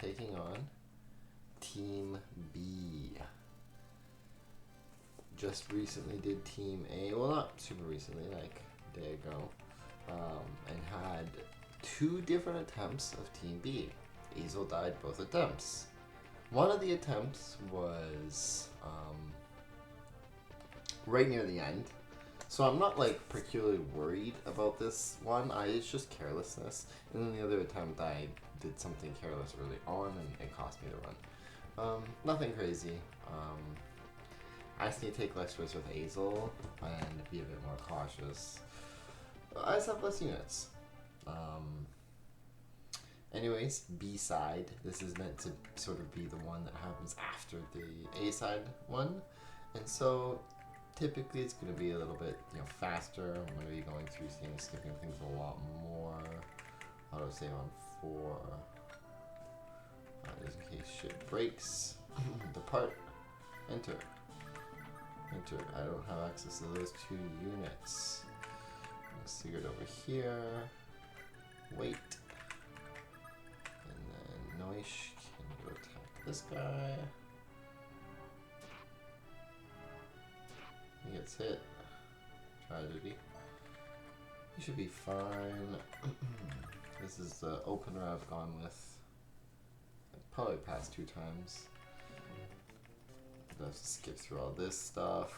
taking on Team B. Just recently did Team A, well not super recently, like a day ago, and had 2 different attempts of Team B. Azel died both attempts. One of the attempts was right near the end, so I'm not like particularly worried about this one. It's just carelessness. And then the other attempt, I did something careless early on, and it cost me the run. Nothing crazy. I just need to take less risks with Azel and be a bit more cautious. I just have less units. Anyways, B side. This is meant to sort of be the one that happens after the A side one, and so typically it's going to be a little bit faster. I'm going to be going through things, skipping things a lot more. Auto save on 4. Just in case shit breaks. Depart. Enter. Enter. I don't have access to those 2 units. Sigurd over here. Wait. And then Noish can go attack this guy. He gets hit. Tragedy. He should be fine. This is the opener I've gone with. I've probably passed 2 times. I have to skip through all this stuff.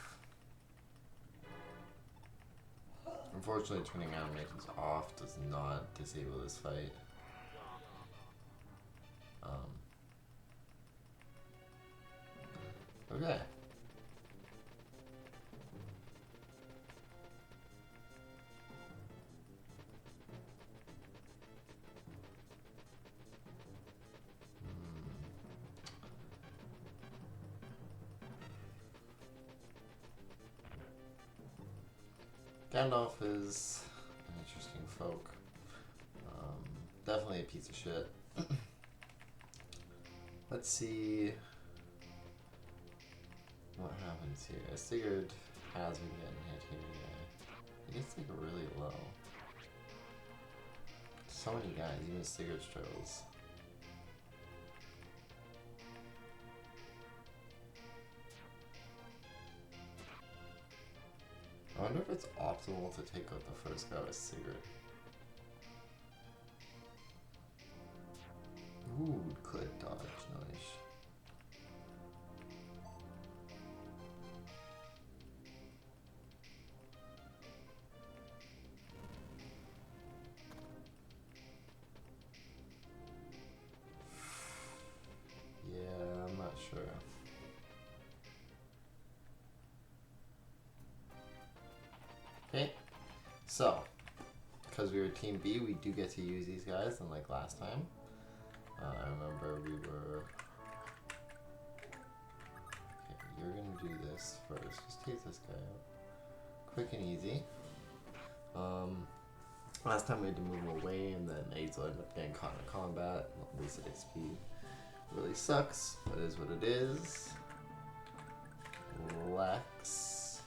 Unfortunately, turning animations off does not disable this fight. Okay. Gandalf is an interesting folk. Definitely a piece of shit. Let's see what happens here. Sigurd has been getting hit here. He gets like really low. So many guys, even Sigurd struggles. I wonder if it's optimal to take out the first guy with Sigurd. Ooh, could dodge, nice. Yeah, I'm not sure. Okay, so, because we were Team B, we do get to use these guys, unlike last time. I remember we were... Okay, you're gonna do this first. Just take this guy out. Quick and easy. Last time we had to move him away, and then Azel ended up getting caught in combat. Wasted XP. Really sucks, but it is what it is. Lex,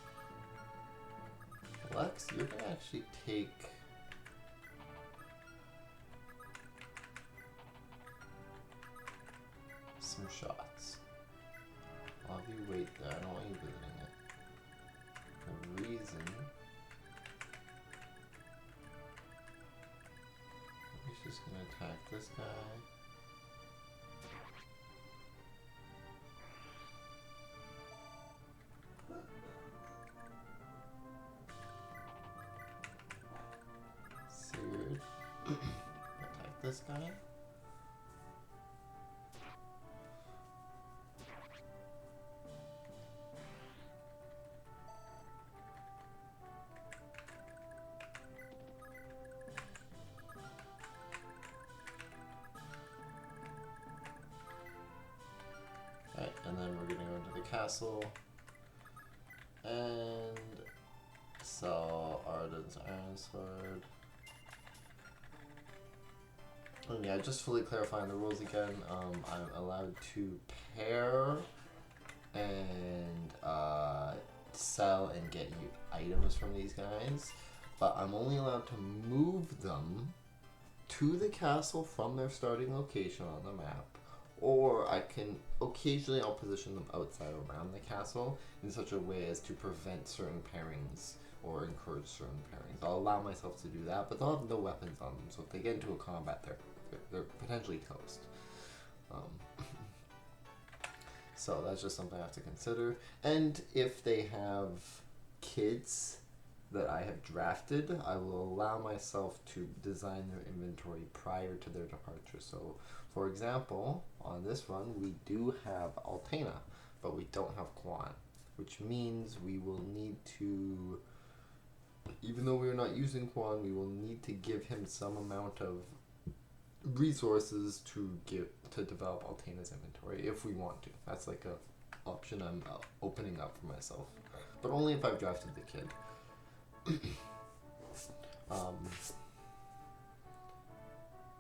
you're gonna actually take... some shots. I'll have you wait there. I don't want you visiting it. The reason... He's just gonna attack this guy. Sigurd. Attack this guy. Right, and then we're gonna go into the castle and sell Arden's Iron Sword. And yeah, just fully clarifying the rules again, I'm allowed to pair and sell and get you items from these guys, but I'm only allowed to move them to the castle from their starting location on the map or I can occasionally I'll position them outside around the castle in such a way as to prevent certain pairings or encourage certain pairings. I'll allow myself to do that, but they'll have no weapons on them, so if they get into a combat, they're potentially toast. So that's just something I have to consider. And if they have kids that I have drafted, I will allow myself to design their inventory prior to their departure. So, for example, on this run, we do have Altena, but we don't have Quan, which means we will need to, even though we're not using Quan, we will need to give him some amount of resources to develop Altena's inventory if we want to. That's like a option I'm opening up for myself, but only if I've drafted the kid.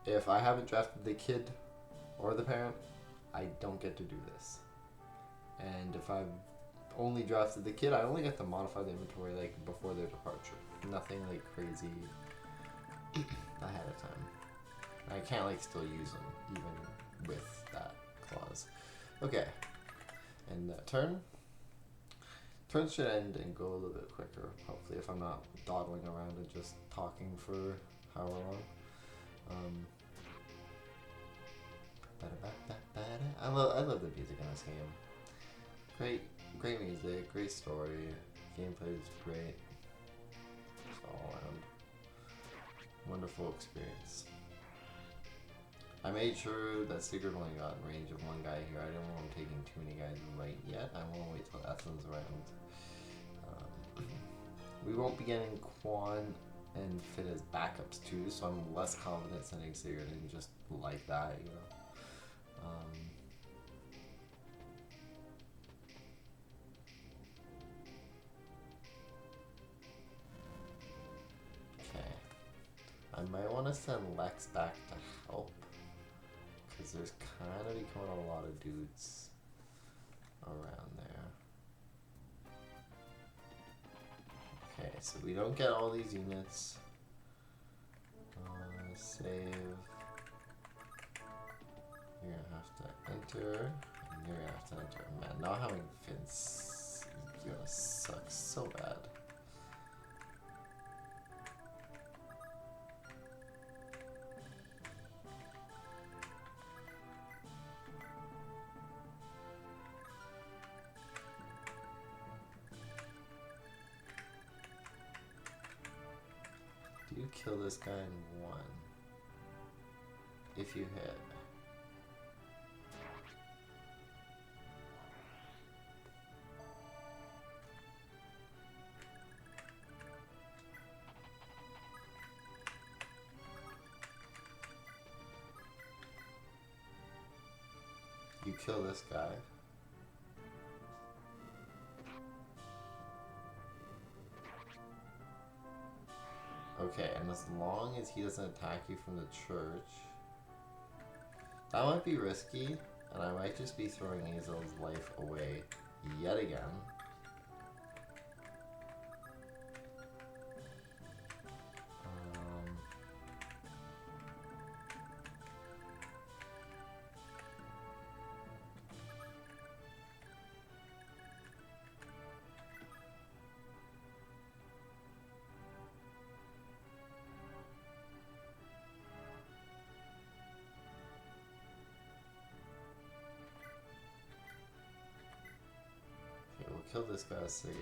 If I haven't drafted the kid or the parent, I don't get to do this. And if I've only drafted the kid, I only get to modify the inventory like before their departure. Nothing like crazy ahead of time. I can't like still use them even with that clause. Okay, and turn. Turns should end and go a little bit quicker, hopefully, if I'm not dawdling around and just talking for however long. I love the music in this game. Great music, great story, gameplay is great. Just all around wonderful experience. I made sure that Sigurd only got in range of one guy here. I didn't want him taking too many guys right yet. I want to wait till Ethel's around. We won't be getting Quan and Fit as backups too, so I'm less confident sending Sigurd in just like that, you know. Okay. I might want to send Lex back to help, because there's kind of becoming a lot of dudes around there. Okay, so we don't get all these units. Save. You're gonna have to enter, and you're gonna have to enter. Man, not having Vince is gonna suck so bad. Do you kill this guy in one? If you hit. You kill this guy. Okay, and as long as he doesn't attack you from the church, that might be risky, and I might just be throwing Azel's life away yet again. Okay, we'll kill this guy with Sigurd.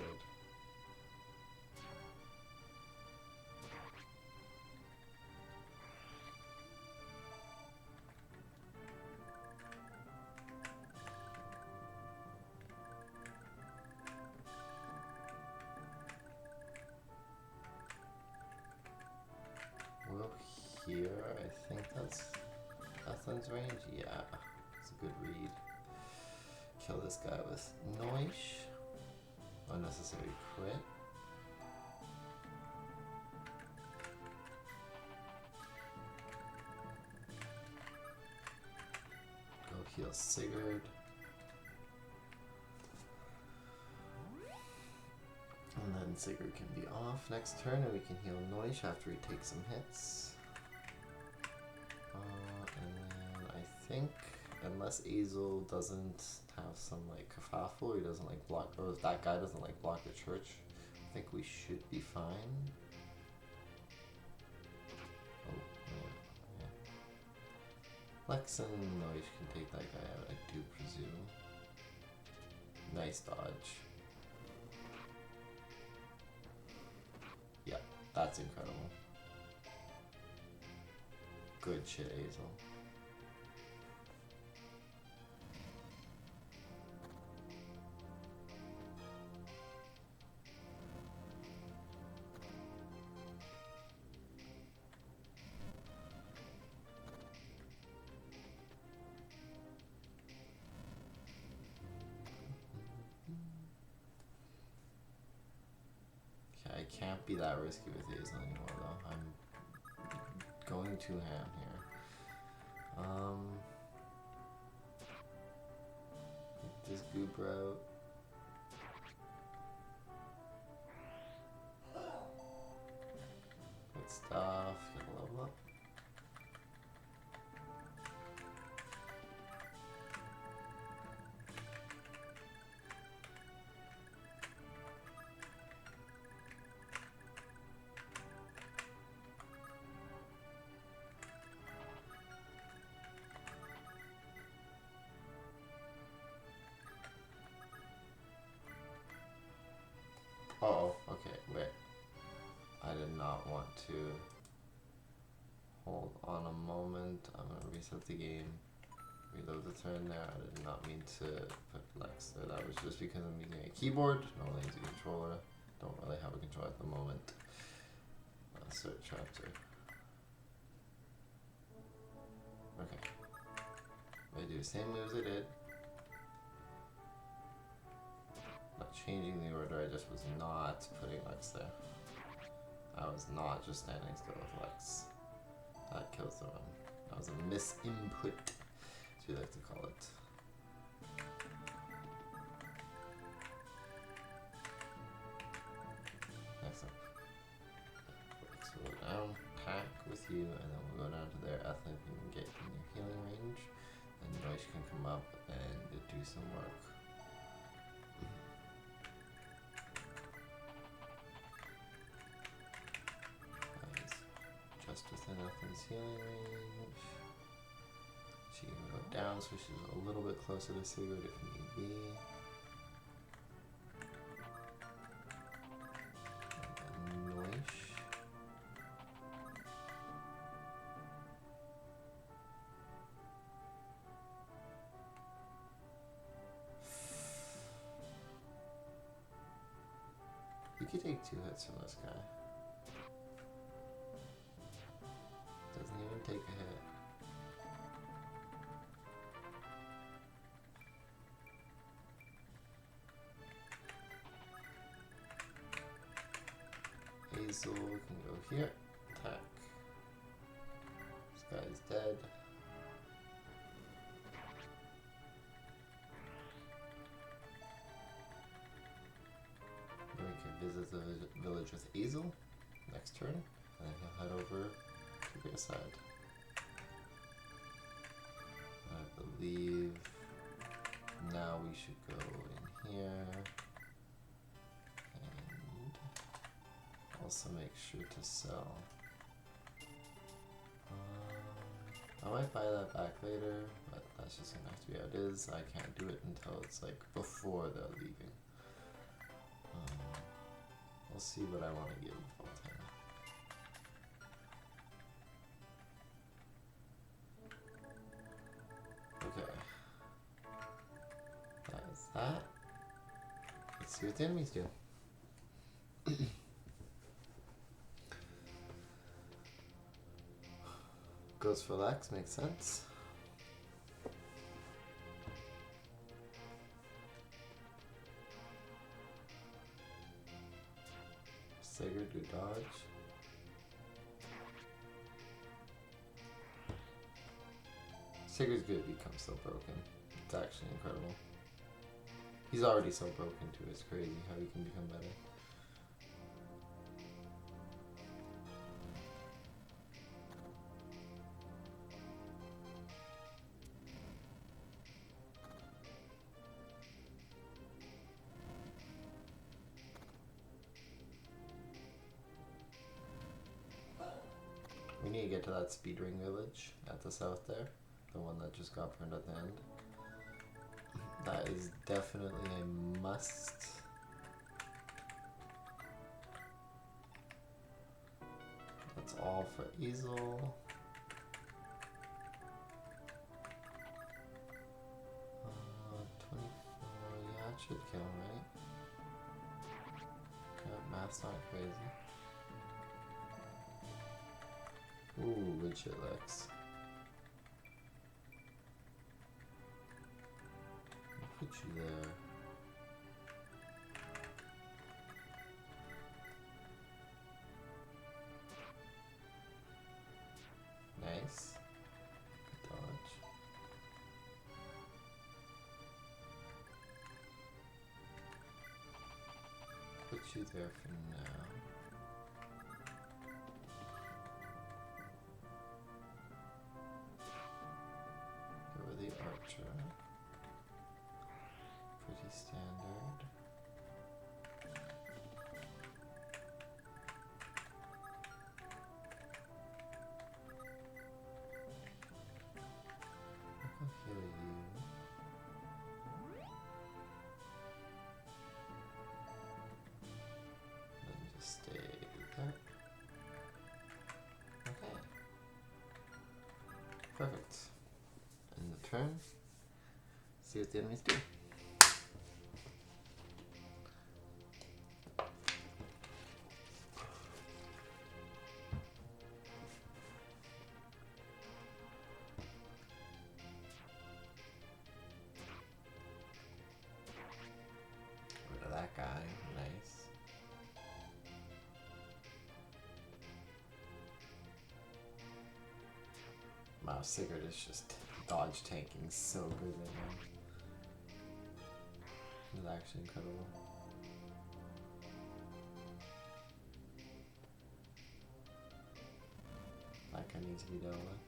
Well, here, I think that's Ethlyn's range. Yeah, it's a good read. Kill this guy with Noish. Unnecessary crit. Go heal Sigurd. And then Sigurd can be off next turn, and we can heal Noish after he takes some hits. And then I think unless Azel doesn't have some like kerfuffle, or he doesn't like block, or if that guy doesn't like block the church, I think we should be fine. Oh, yeah. Lex and Noish can take that guy out, I do presume. Nice dodge. Yeah, that's incredible. Good shit, Azel. Okay, I can't be that risky with Azel anymore though. I'm going too ham here. Get this goober out. Good stuff. Get a level up. Uh-oh, okay, wait. I did not want to hold on a moment. I'm gonna reset the game. Reload the turn there. I did not mean to put Lex there. That was just because I'm using a keyboard, not a lazy controller. Don't really have a controller at the moment. Search chapter. Okay. I do the same moves I did. Not changing the order, I just was not putting Lex there. I was not just standing still with Lex. That kills the run. That was a misinput, as you like to call it. Next up. So we'll go down, attack with you, and then we'll go down to there. Ethlyn can get in your healing range, and Noish can come up and do some work. Just within Ethlyn's healing range. She can go down so she's a little bit closer to Sigurd if need be. And Noish. You could take 2 hits from this guy. Doesn't even take a hit. Azel can go here. Attack. This guy's dead. Then we can visit the village with Azel next turn, and then he'll head over to the side. I believe now we should go in here and also make sure to sell. I might buy that back later, but that's just gonna have to be how it is. I can't do it until it's like before they're leaving. We'll see what I want to give Voltaire. Okay. That is that. Let's see what the enemies do. Goes for Lex, makes sense. Sigurd do dodge. Sigurd's good becomes so broken. It's actually incredible. He's already so broken too, it's crazy how he can become better. We need to get to that speedring village at the south there. The one that just got burned at the end. That is definitely a must. That's all for Easel. 24, yeah, it should kill, right? Yeah, math's not crazy. Ooh, good shit, Lex. I'll put you there. Nice. Good dodge. Put you there for now. Go with the archer. Pretty standard. I'll heal you. Then just stay there. Okay. Perfect. End the turn. See what the enemies do. Rid of that guy. Nice. Wow, Sigurd is just dodge tanking so good right now. It's actually incredible. That guy needs to be dealt with.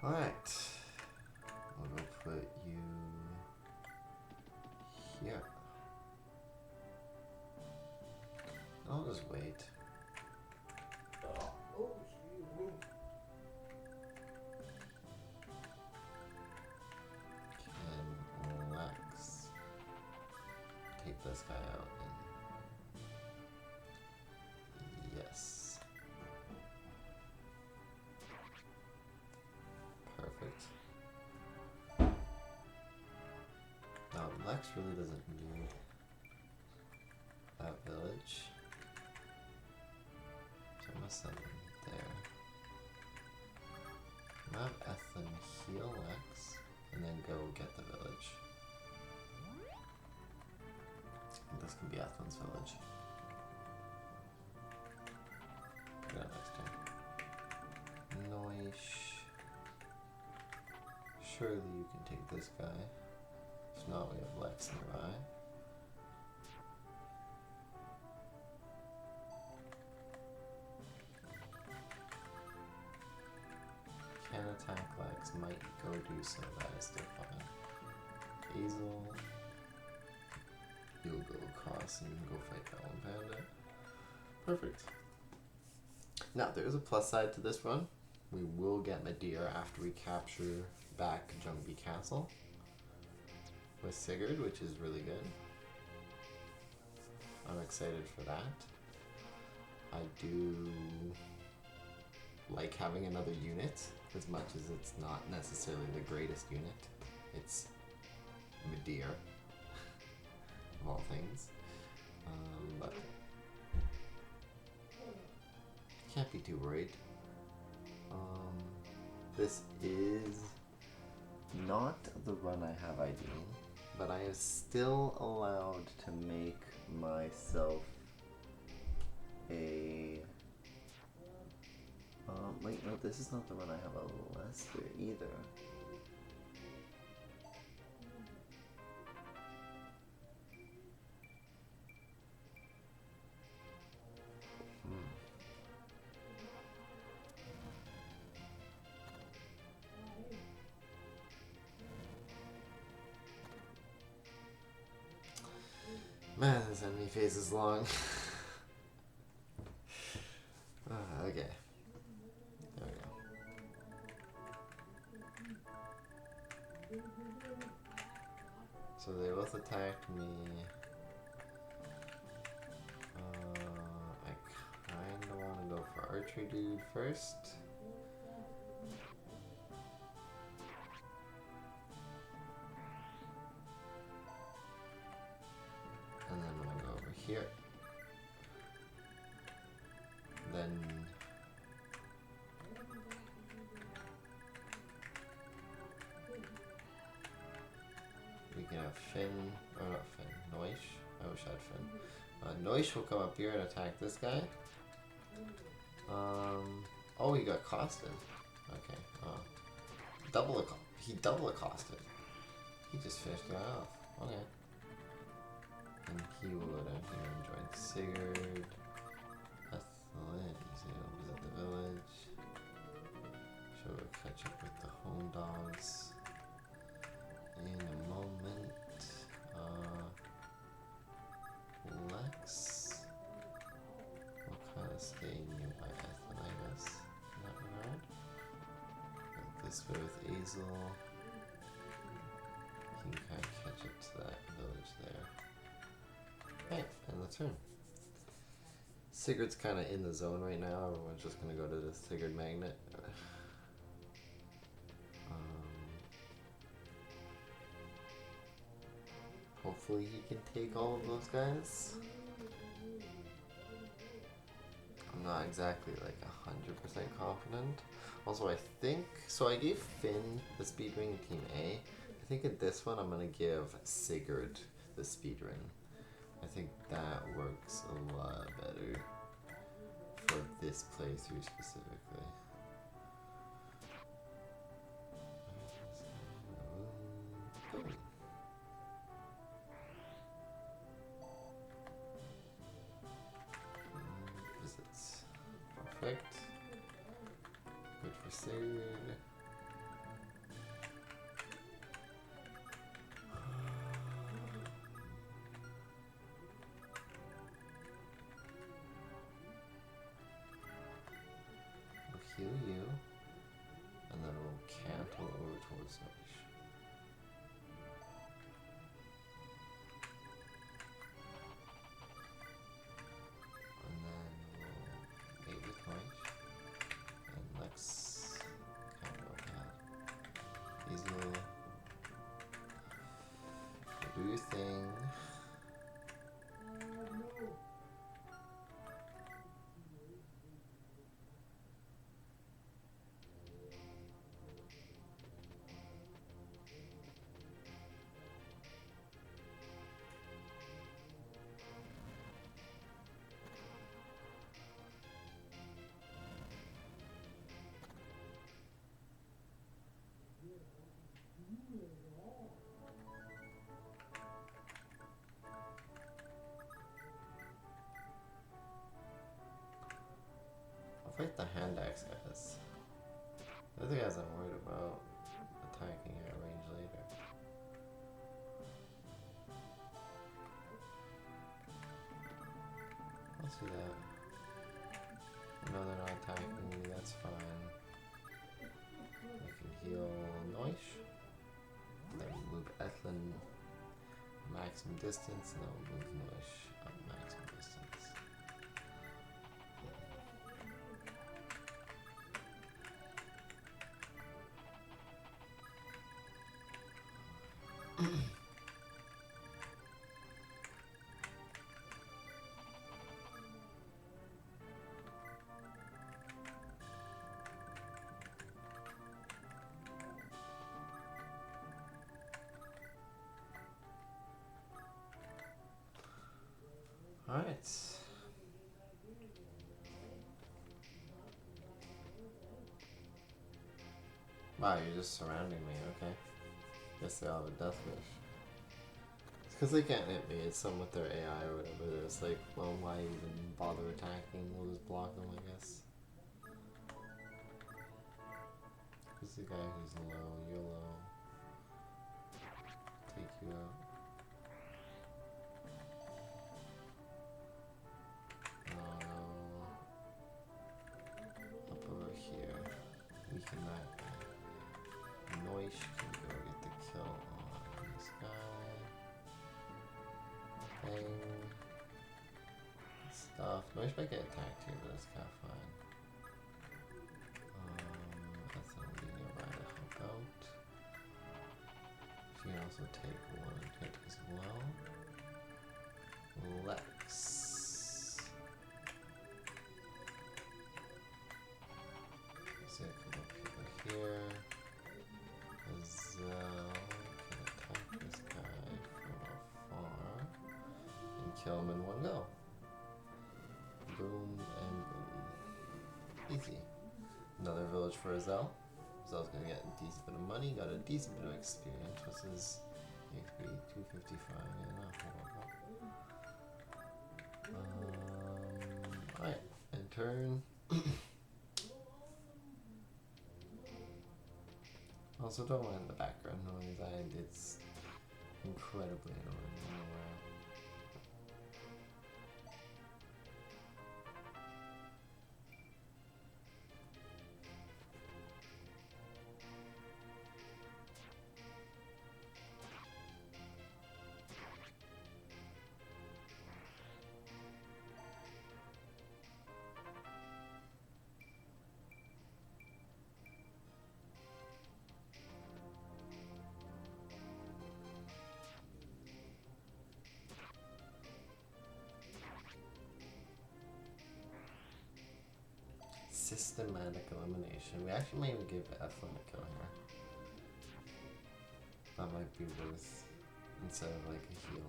Alright, we'll go put you here. I'll just wait. Can Lex take this guy out? And yes. Perfect. Now Lex really doesn't need that village. So I'm gonna send him there. I'm gonna have Ethlin heal Lex and then go get the village. This can be Ethlin's village. Get out next turn. Noish. Surely you can take this guy. If not, we have Lex nearby. Can attack Lex, might go do so, that is still fine. Hazel. You'll go across and go fight that one bandit. Perfect. Now, there is a plus side to this run. We will get Medea after we capture back Jungby Castle with Sigurd, which is really good. I'm excited for that. I do like having another unit, as much as it's not necessarily the greatest unit. It's Medea, of all things. But can't be too worried. This is not the run I have ideal, but I am still allowed to make myself a... wait, no, this is not the run I have a Lester either. this enemy phase is long. Okay. There we go. So they both attacked me. I kinda wanna go for archery dude first. And then I'm gonna go over here. Then we can have Finn, or not Finn, Noish. I wish I had Finn. Noish will come up here and attack this guy. Oh, he got accosted. Okay. He double accosted. He just finished the guy off. Okay. And he will go down here and join Sigurd. Ethelyn, so he'll visit the village. She'll catch up with the home dogs in a moment. Lex will kind of stay nearby Ethelyn, I guess, in that regard. And this way with Azel, he can kind of catch up to that village there. Right, end the turn. Sigurd's kind of in the zone right now. Everyone's just going to go to the Sigurd magnet. Hopefully he can take all of those guys. I'm not exactly like 100% confident. Also, I think, so I gave Finn the speed ring in Team A. I think in this one I'm going to give Sigurd the speed ring. I think that works a lot better for this playthrough specifically. Boom. Visits. Perfect. Good for Sigurd. Heal you, and then we'll cantle over towards Noish. And then we'll mate with Noish, and Lex cantle that. Easel, do your thing. I'll fight the hand axe guys. The other guys I'm worried about attacking at range later. Let's do that. No, they're not attacking me, that's fine. I can heal Noish. Then move Ethelyn maximum distance, and then we'll move Noish up maximum distance. Alright. Wow, you're just surrounding me, okay. Guess they all have a death wish. It's because they can't hit me, it's some with their AI or whatever. They're just like, well, why even bother attacking? We'll just block them, I guess. Who's the guy who's low? You're low. Take you out. stuff. Noise might get attacked here, but it's kind of fine. That's gonna be nearby to help out. She can also take one hit as well. Lex. So come up here. Azelle can attack this guy from afar and kill him in one go. Boom and boom. Easy. Another village for Azelle. Azelle's gonna get a decent bit of money, got a decent bit of experience. What's his HP? 255. Yeah, not horrible. Alright, and turn. Also, don't mind the background noise. It's incredibly annoying. Systematic elimination. We actually may even give Eflin a kill here. That might be worth instead of like a heal.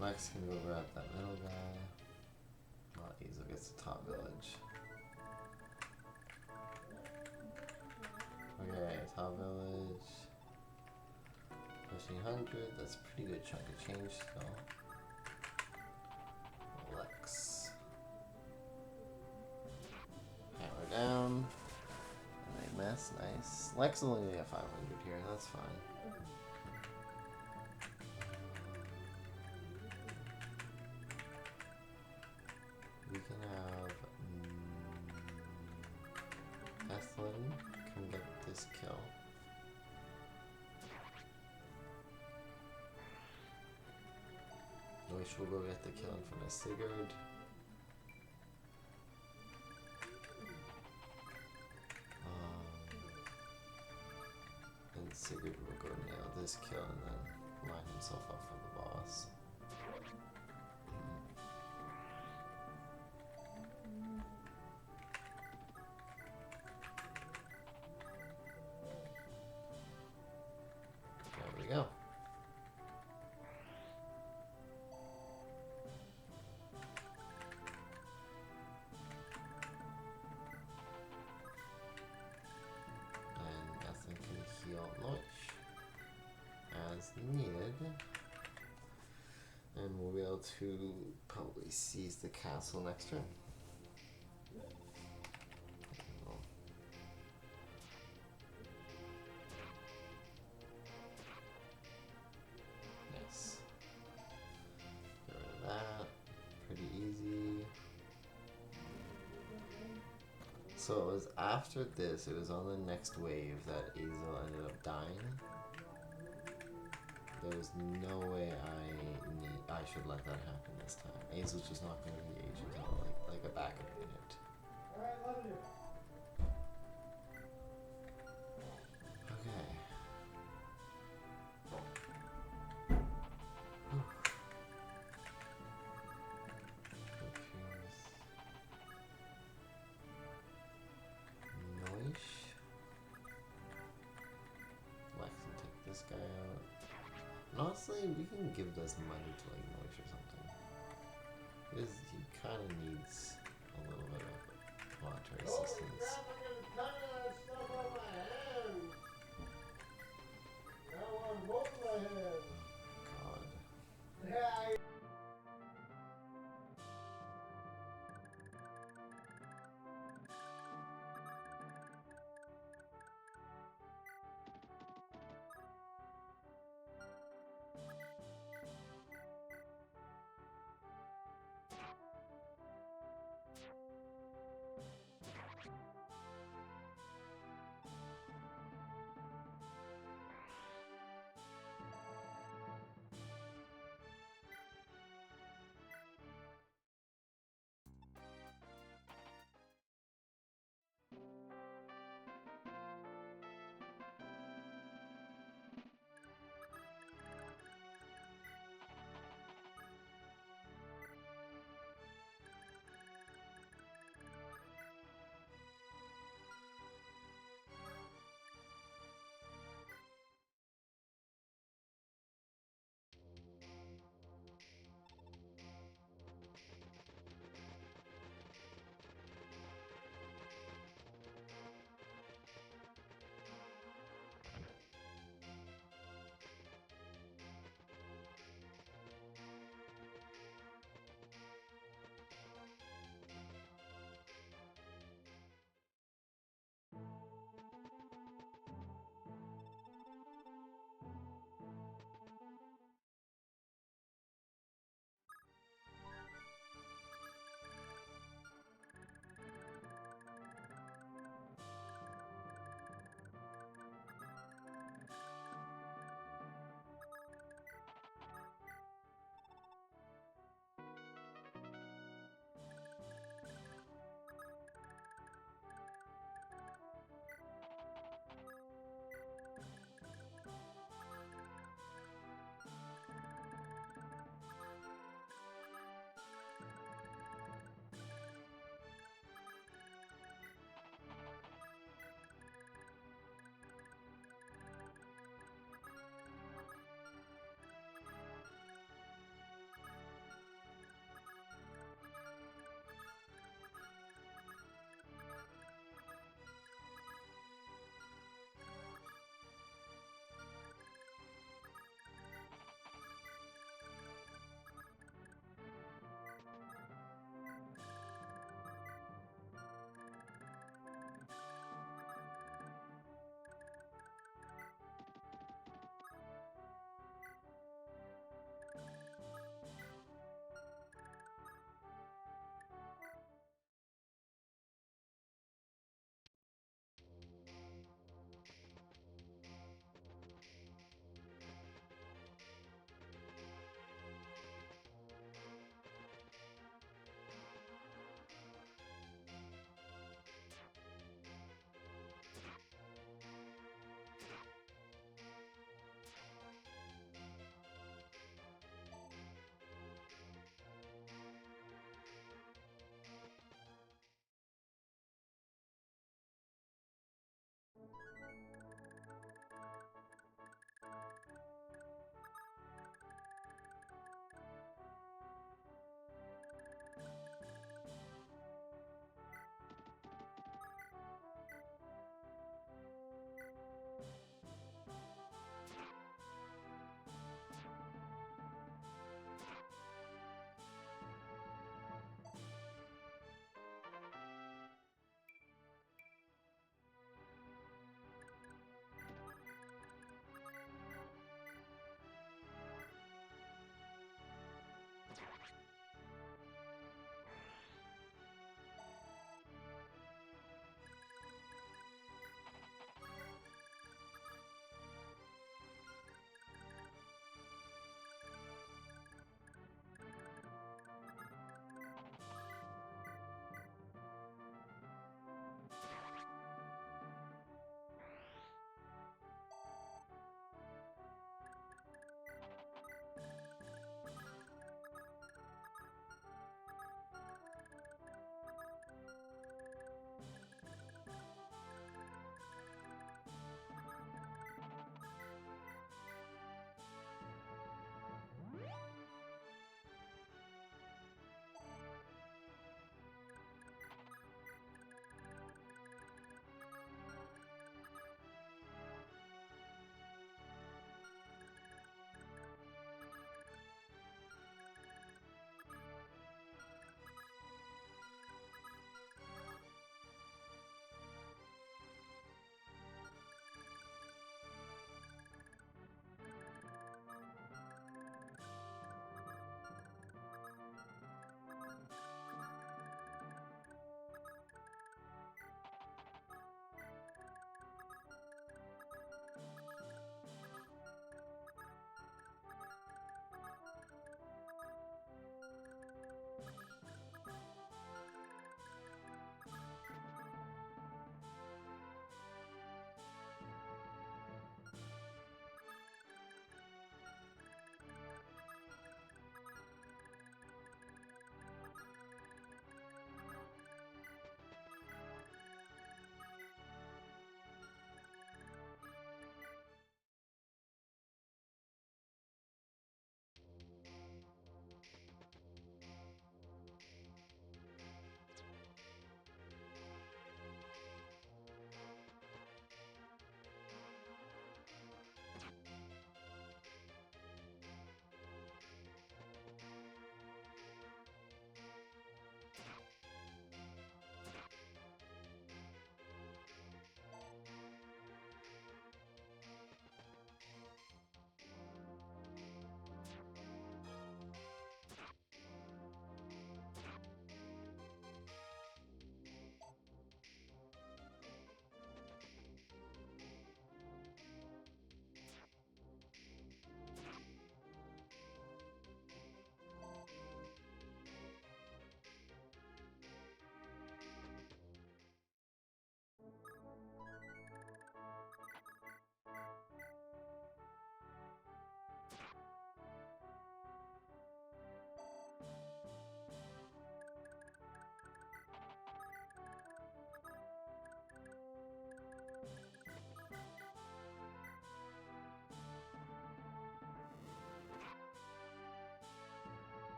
Lex can go grab that middle guy. Easel gets the top village. Okay, top village. 1500, that's a pretty good chunk of change still. Lex. Hammer down. And they miss, nice. Lex will only get 500 here, that's fine. We can have Eflin come get this kill. Noise will go get the kill in front of Sigurd. And Sigurd will go nail this kill and then line himself up for the boss. There we go. As needed, and we'll be able to probably seize the castle next turn. Nice. Get rid of that. Pretty easy. So it was after this, it was on the next wave that Azel ended up dying. There was no way I should let that happen this time. Azel's just not going to engage until like a backup unit. Okay. Noish. Lex can take this guy out. Honestly, we can give this money to like Noish or something. Because he kind of needs a little bit of monetary assistance. God.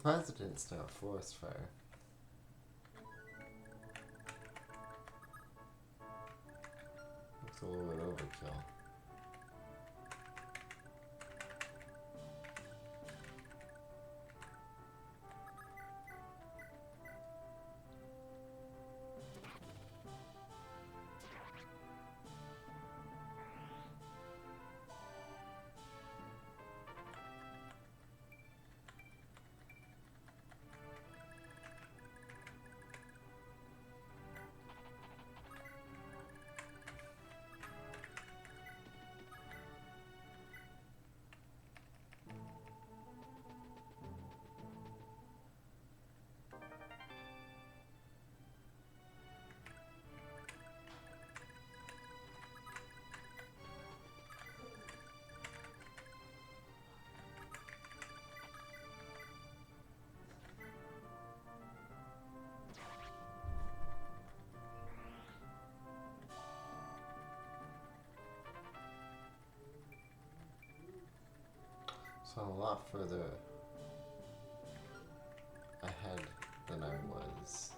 surprised it didn't start forest fire. Looks a little bit overkill. So I'm a lot further ahead than I was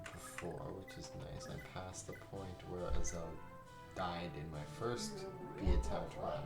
before, which is nice. I'm past the point where Azelle died in my first B attempt run.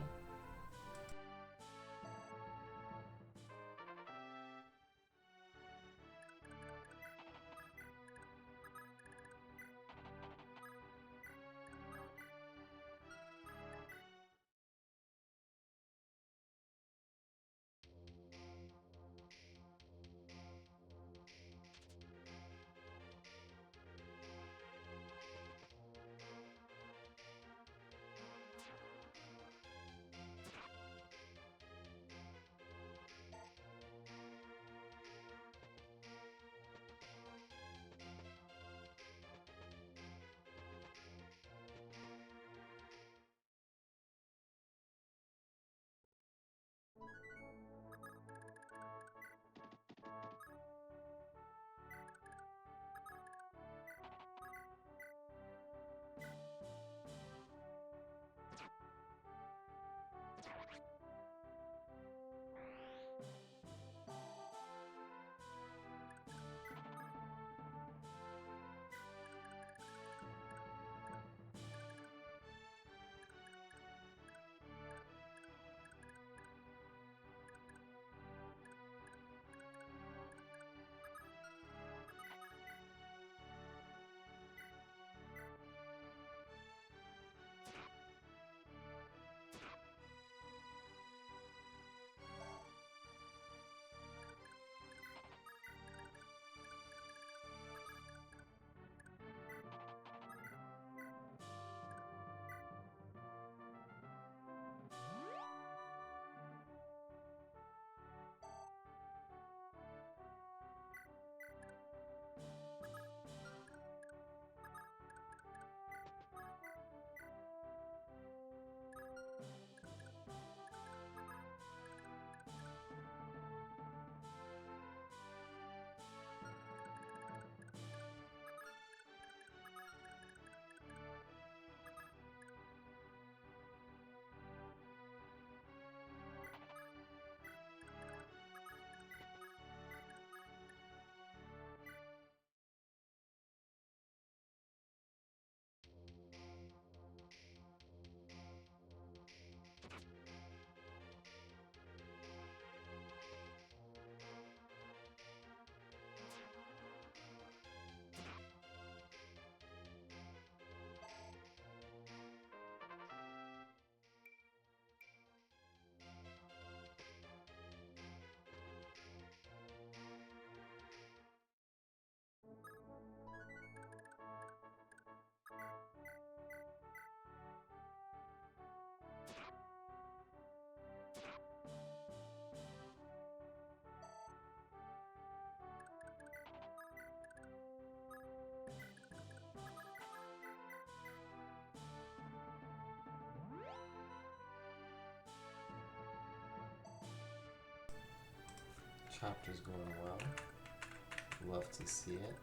Chapter's going well. Love to see it.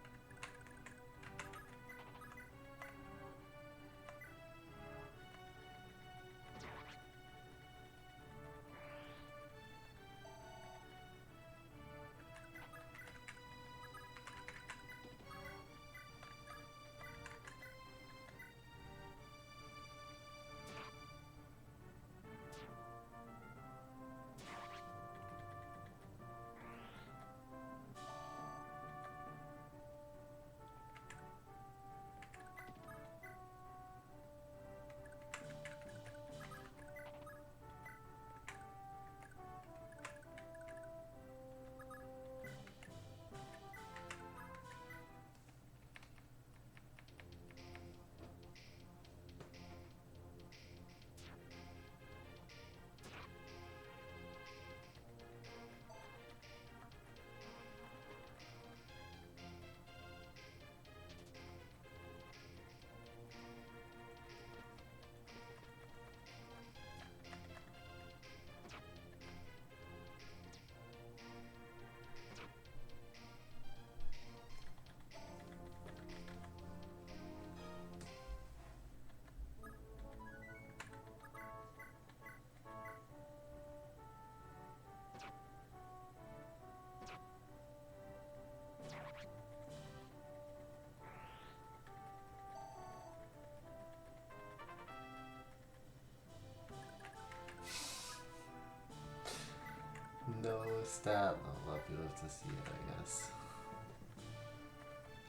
No stat level up, you have to see it, I guess.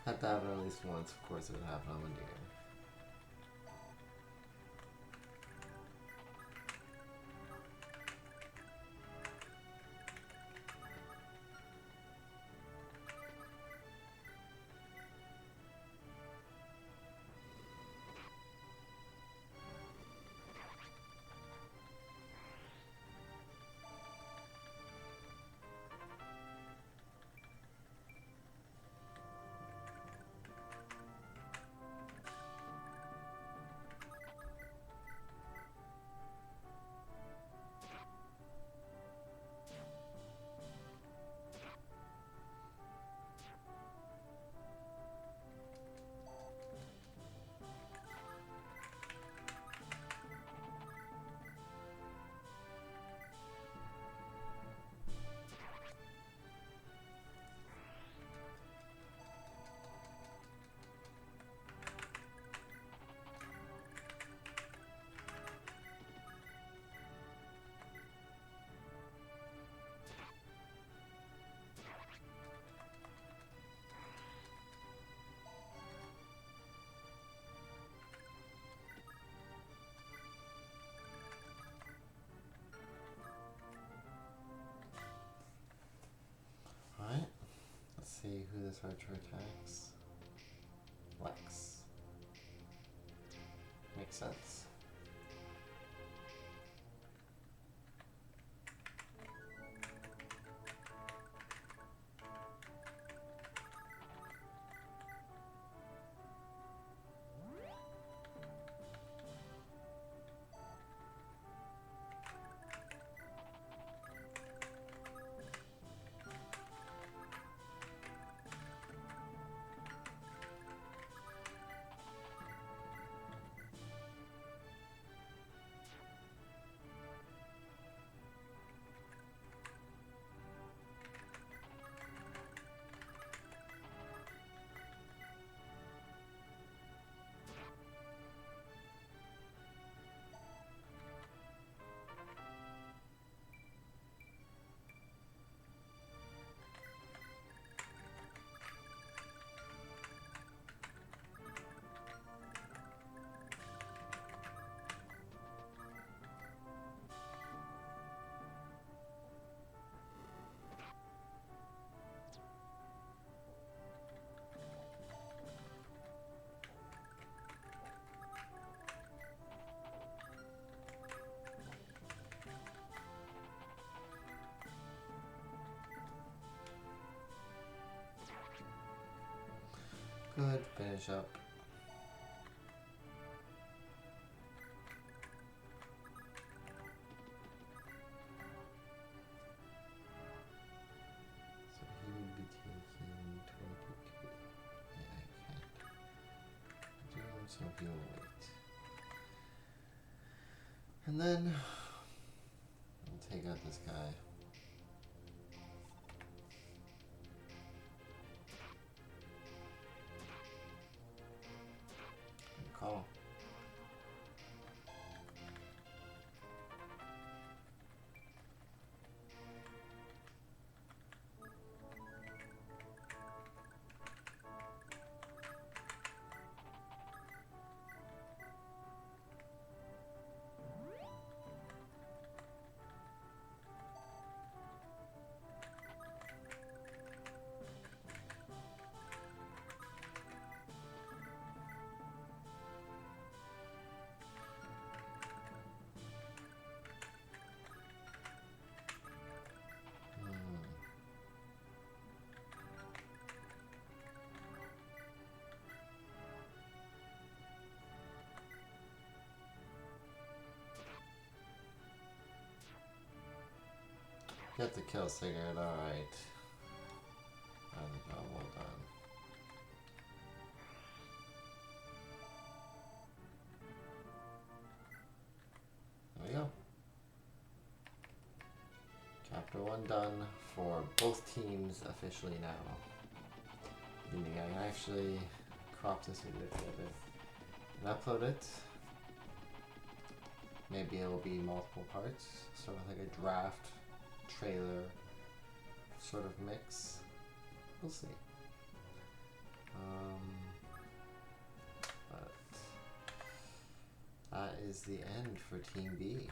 Had to happen at least once, of course it would happen on the deer. Alright, let's see who this archer attacks. Lex. Makes sense. Good, finish up. So he would be taking 22. Yeah, I can't. Do so he'll wait. And then I'll take out this guy. Call. Get the kill, Sigurd, alright. Job well done. There we go. Chapter 1 done for both teams officially now. Meaning I can actually crop this video together and upload it. Maybe it'll be multiple parts, sort of like a draft trailer sort of mix. We'll see. But that is the end for Team B.